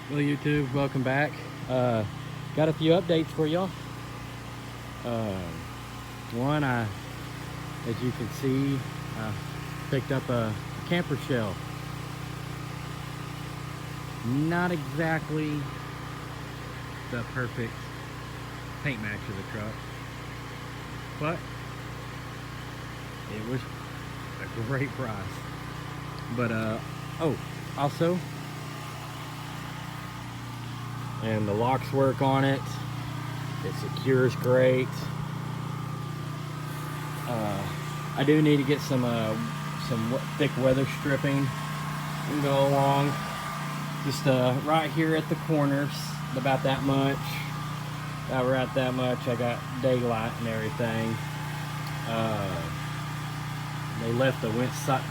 Well, YouTube, welcome back. Got a few updates for y'all. One, as you can see, I picked up a camper shell. Not exactly the perfect paint match of the truck, but it was a great price. But oh, also, and the locks work on it. It secures great. I do need to get some thick weather stripping and go along. Just right here at the corners, about that much. About right that much. I got daylight and everything. They left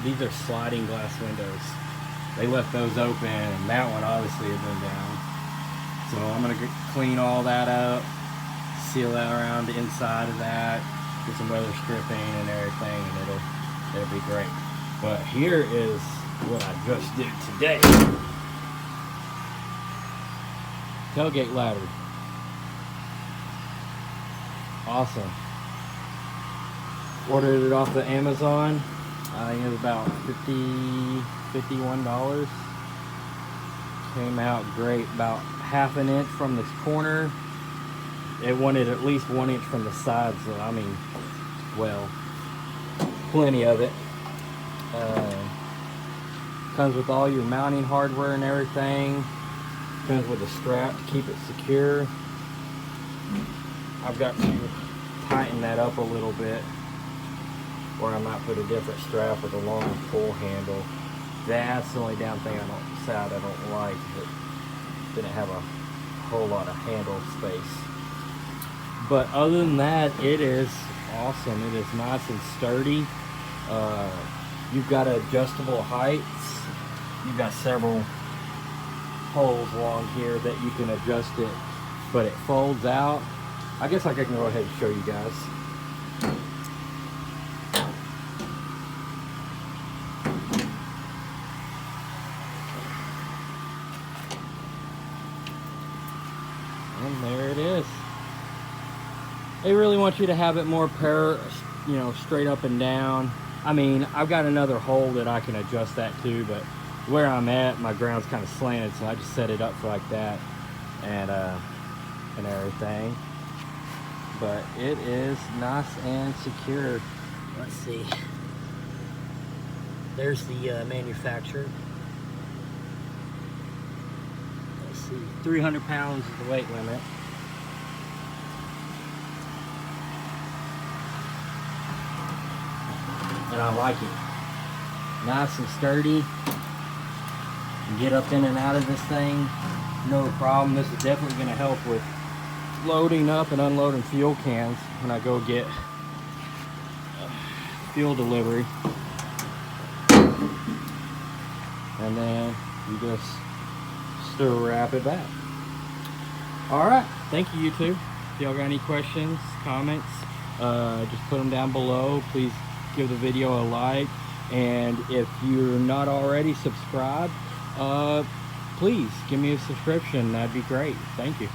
these are sliding glass windows. They left those open, and that one obviously had been down. So I'm gonna clean all that up, seal that around the inside of that, get some weather stripping and everything, and it'll be great. But here is what I just did today. Tailgate ladder. Awesome. Ordered it off of Amazon. I think it was about $51. Came out great. About half an inch from this corner. It wanted at least 1 inch from the side, so I mean, well, plenty of it. Comes with all your mounting hardware and everything. Comes with a strap to keep it secure. I've got to tighten that up a little bit, or I might put a different strap with a longer pull handle. That's the only damn thing I don't like. It didn't have a whole lot of handle space. But other than that, it is awesome. It is nice and sturdy. You've got adjustable heights. You've got several holes along here that you can adjust it, but it folds out. I guess I can go ahead and show you guys. And there it is. They really want you to have it more straight up and down. I mean, I've got another hole that I can adjust that to, but where I'm at, my ground's kind of slanted, so I just set it up for like that and everything. But it is nice and secure. Let's see. There's the manufacturer. Let's see. 300 pounds is the weight limit. And I like it. Nice and sturdy. You get up in and out of this thing, no problem. This is definitely going to help with loading up and unloading fuel cans when I go get fuel delivery. And then you just strap it back. Alright, thank you, YouTube. If y'all got any questions, comments, just put them down below. Please give the video a like, and if you're not already subscribed, please give me a subscription. That'd be great. Thank you.